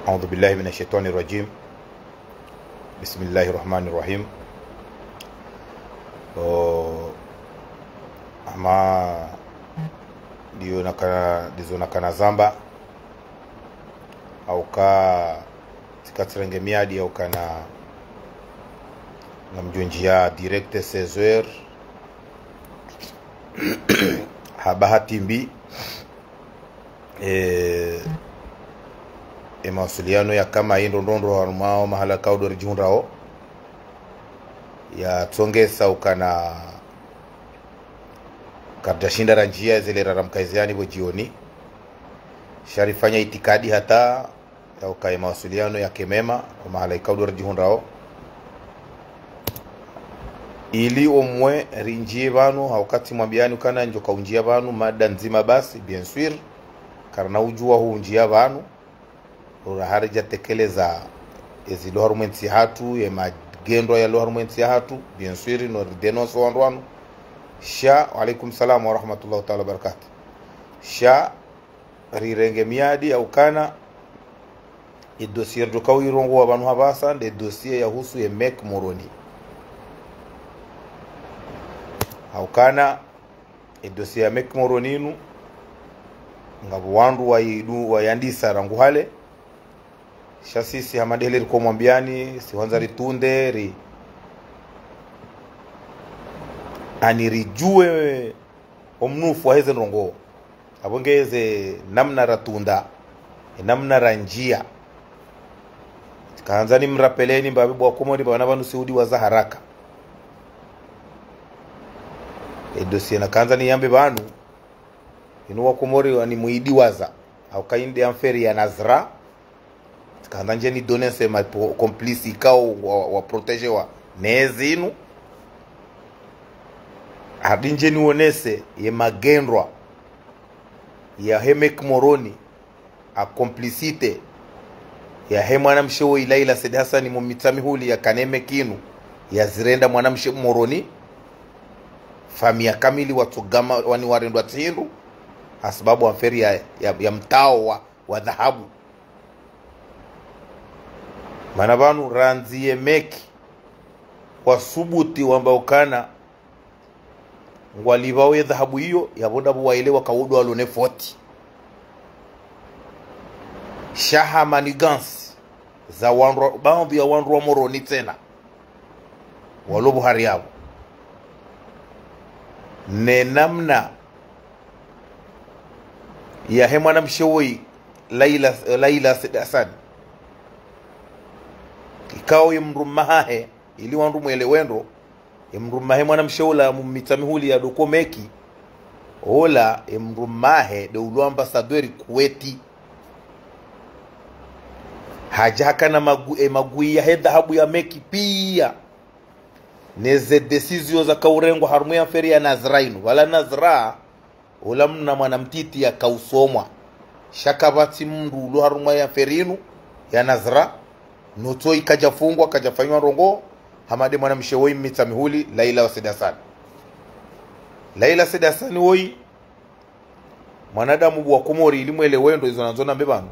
أعوذ بالله من الشيطان الرجيم. بسم الله الرحمن الرحيم. Ama dizo nakana zamba au ka tikatsirenge miadi au kana namjonjia direct 16h habahatimbi mawasiliano ya kama hii ndondo harumao mahala kaudo rijunrao ya tsongesa ukana kabdashinda ranjia zile raramkaiziani bo jioni sharifanya itikadi hata ya ukaye mawasiliano ya kemema mahala kaudo rijunrao ili omwe rinjie banu haukati mwambiani ukana njoka unjia banu mada nzima basi bien sûr karna ujua huu unjia banu harija tekeleza ezilo harumenti hatu ya magendo ya lo harumenti hatu bien sûr no denoso wandu sha alaikum salam wa rahmatullahi ta'ala barakatuh sha rirenge miadi au kana dossier do kawirongo wa banu habasa de dossier ya husu ya Mek Moroni au kana dossier ya Mek Moroninu ngabu wandu wa yandisa rangu hale shasisi hamadele liko mwambiani siwanza ritunde ri anirijue omnufu wa heze nrongo abongeze namna ratunda namna ranjia kaanzani mrapeleni mbabibu wakomori bana banu siudi wa zaharaka dossier na kaanzani yambe banu inu wakomori wani muidi waza au kainde amferi ya Nazra kanda njeni donner se ma complice ikao wa protéger wa nezinu adinjeni wonese ye magendwa ya Mek Moroni a complicité ya mwanamshe wa Laila Said Hassan mumitami huli ya kaneme kinu ya zirenda mwanamshe Moroni famia kamili watugama wani warendwa tindu sababu aferi ya mtao wa dhahabu manabanu ranzie Mek kwa subuti wambaukana ngwalibawe dhahabu hiyo yabonda buwaelewa kawudu alone 40 shaha manigans za wanru baadhi ya wanru wa Moroni tena walobu hariabu ne namna ya hemana mshewoi Laila Said Hassan ikao yemrumahe ili wandu mwelewendo yemrumahe mwana msheula mumitamihuli ya doko Meki ola yemrumahe de ulu ambassadeur Kuweti hajaka na magui ya dhahabu ya Meki pia neze decision za kaurengo harumu ya feri ya Nazrainu wala Nazra ola mna mwanamtiti ya kausomwa shakabati mndu ulu harumu ya ferinu ya Nazra notoi kajafungwa kajafanywa rongo hamade mwana mshewoi mitamihuli Laila Said Hassan. Laila Said Hassan woi mwanadamu wa Komori ilimwelewendo hizo nanzona mbebano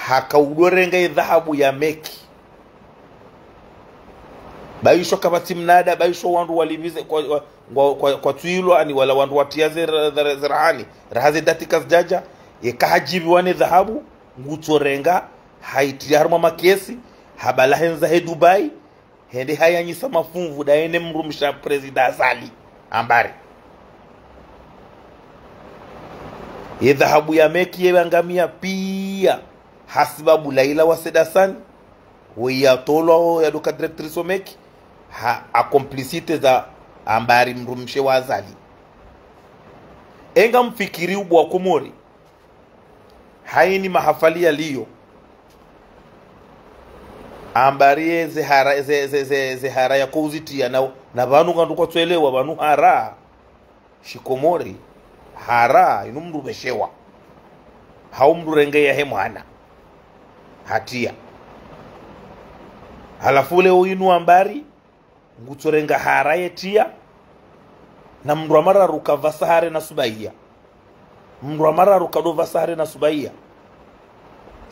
hakaudorenga dhahabu ya Meki baisho kabati mnada baisho wandu walivize kwa tuilo ani wala wandu watiaze zirahani rahaze datikas jaja yekahajibi wane dhahabu ngutorenga haiti harma makesi habala henza he Dubai hende hayanyisa mafunvu daene mrumsha president Azali ambari ye dhahabu ya Meki yebangamia pia hasibabu Laila Said Hassan ya tolo ya doka directrice wa Meki a complicité za ambari mrumshe wa Azali enga mfikiri ubu wa Komori haini mahafali ya liyo ambarie zehara ya kuzitia na banu kandu kwa tuelewa banu hara shikomori hara inu mndu beshewa hau mndu renge ya hemwana hatia halafu leo inu ambari ngutorenga hara yetia na mndu amara rukava sahare na subaiya mndu amara rukadova sahare na subaiya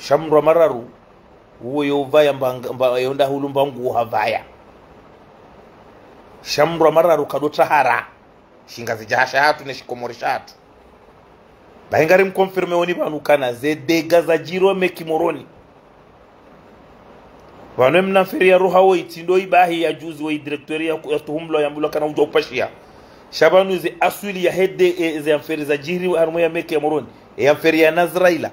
shamro mararu uwo yovaya mba yonda hulumba ngu havaya shamro mararu kadota hara shingazi jahasha hatu ne shikomorisha hatu bahingari mkonfirme woni banukana zedega za jirome kimoroni wanu mnafiria ruha wo itindo ibahi ya juzi wa directori ya tuhumlo ya mbula kana ujo upashia shabanu ze aswili ya hede ze amferi za jiri armo ya meke ya moroni ya amferi ya Nazraila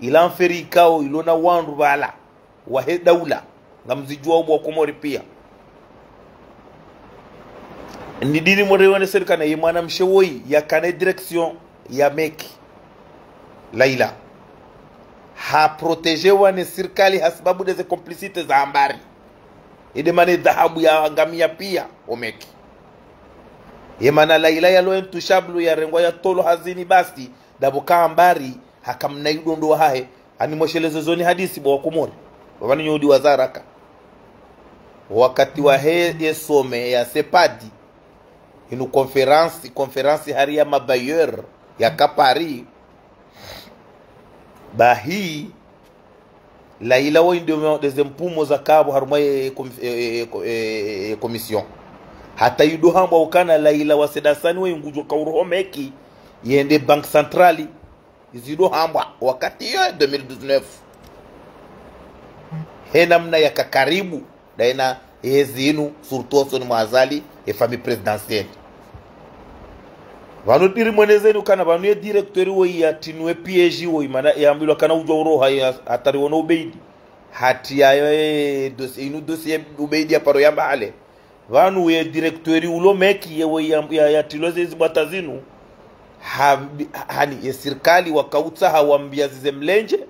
ila amferi ikao ilona wandu bala wa he daula ngamzijua ubo komori pia ni dini mwerewane serikana yimana mshewoi ya kane direction ya meki Laila ha protegewa ni serikali hasababu deze complicite za ambari ide mane dhahabu ya ngamia pia omeki yemana Laila ya loen tushablu ya rengwa ya tolo hazini basi dabuka ambari hakamna idondo hahe ani moshelezo zoni hadisi bo komori wabani nyodi wazaraka wakati wa he some ya sepadi inu conference hari ya mabayeur ya kapari bahi Laila wo ndio des mpumo za kabo harumwe commission hata yudo hamba ukana Laila wasedasani wo ngujo kauruho meki yende bank centrali izido hamba wakati ya 2019 hena mna ya kakaribu daina ezinu surtout son mwazali fami presidentielle vanu diri mwenezeni kana vanu ye directori wo ya tinwe PG wo imana yambilwa kana ujo roha hatari wono ubeidi hati ya dossier inu dossier ubeidi ya paro yamba hale vanu ye directori ulo meki ye wo ya tiloze zibata zinu hani ye serikali wakautsa hawambia zize mlenje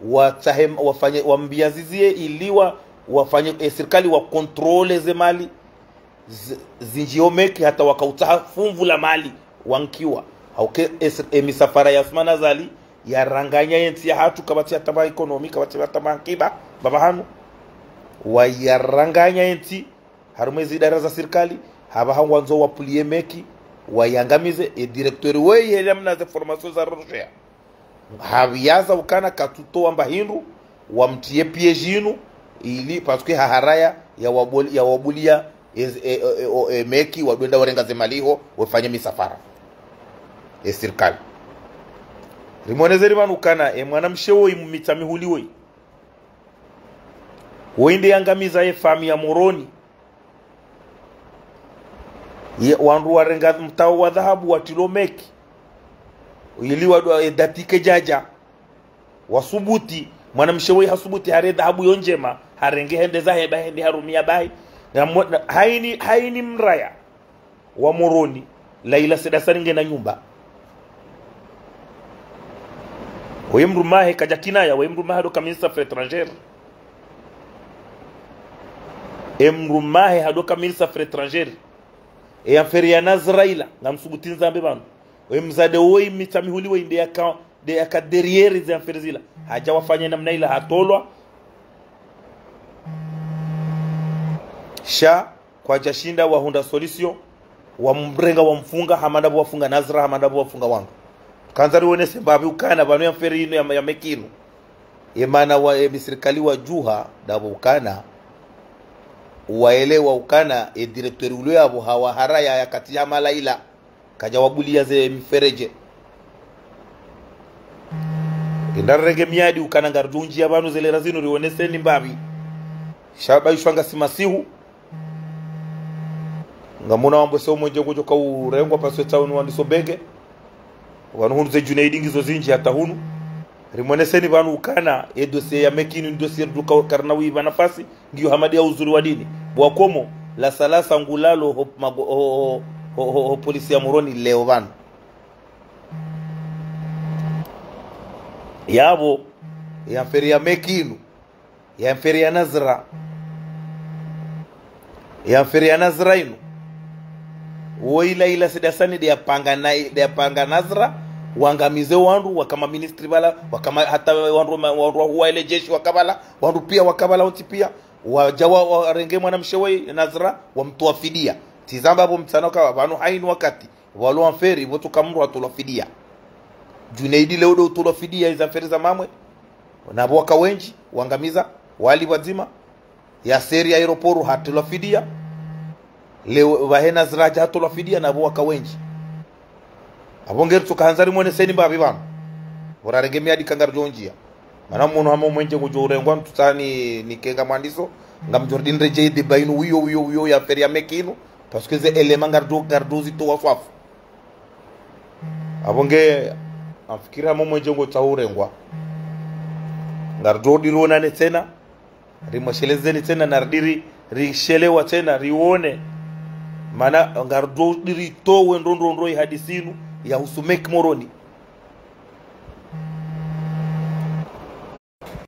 watahem wafanye wambia zizie iliwa wafanye serikali wa controle ze mali zinjiomeki hata wakautaha fumvu la mali wankiwa hauke misafara ya Asmana Zali ya ranganya yenti ya hatu kabati ya taba ekonomi kabati ya taba kiba baba hanu wa ya ranganya yenti harumezi idara za serikali haba hangu wanzo wapulie meki wa yangamize directori we yelamna za formation za roshea habiyaza ukana katuto wamba hindu wamtie piejinu ili paske haharaya ya wabulia meki wadwenda warenga zemaliho wafanye misafara serikali rimonezeri manukana mwana mshewo imitami huliwe wende yangamiza fami ya moroni wandu warenga mtao wa dhahabu wa tilomeki ili wadwa datike jaja wasubuti mwana mshewo hasubuti hare dhahabu yonjema harenge hende za heba hende harumia bai haini mraya wa moroni Laila sedasaringe na nyumba wemrumahe kajakinaya wemrumahe do ministre affaires étrangères emrumahe hado ministre affaires étrangères e affaire ya Nazraila ngamsubutin zambe banu wemzade woi mitamihuli wende yaka derrière za affaires zila haja wafanya namna ila hatolwa sha kwa jashinda wa hunda solution wa mbrenga wa mfunga hamadabu wafunga Nazra hamadabu wafunga wangu kanzari wone sembabi ukana banu ya feri ino ya mekinu yemana wa serikali wa juha dabu ukana waelewa ukana directori ulo yabo hawa haraya ya kati ya Laila kajawabulia ze mifereje indarege miadi ukana ngardunji ya banu zele razino rioneseni mbabi shaba ishwanga simasihu ngamona wambo se umonje ngojo ka urengwa paswe taunu wandisobege wanu hunu ze Junaidi ngizo zinji hata hunu rimoneseni banu ukana dossier ya mekini dossier duka karnawi banafasi ngiyo hamadi ya uzuri wa dini bwakomo la salasa ngulalo polisi ya moroni leo banu yabo ya feri ya mekinu ya feri ya Nazra ya feri ya Nazra inu woila ila sedasani de panga Nazra wangamize wandu wakama ministri bala wakama hata wandu huwa ile jeshi wakabala wandu pia wakabala wote pia wajawa warenge mwana mshewei Nazra wamtoa fidia tizamba hapo mtanoka banu haini wakati walo amferi wotu kamru watola fidia Junaidi leo do utola fidia iza feri za mamwe na boka wenji wangamiza wali wazima ya seri aeroporu hatulafidia leo wahena ziraja hatulafidia na boka wenji abongeri tukahanzari mwene seni mbabi bana wararegemea dikangarjonjia mana muntu hamo mwenje kujurengwa tutani nikenga mwandiso ngam Jordan reje de bayinu wiyo ya feria mekino parce que ze element gardozi to waswafu abonge afikira mo mwenje ngo taurengwa ngardo dirona ne tena rimashelezeni tena nardiri rishelewa tena rione mana ngardo diri to wendondondoi hadisinu ya husumek moroni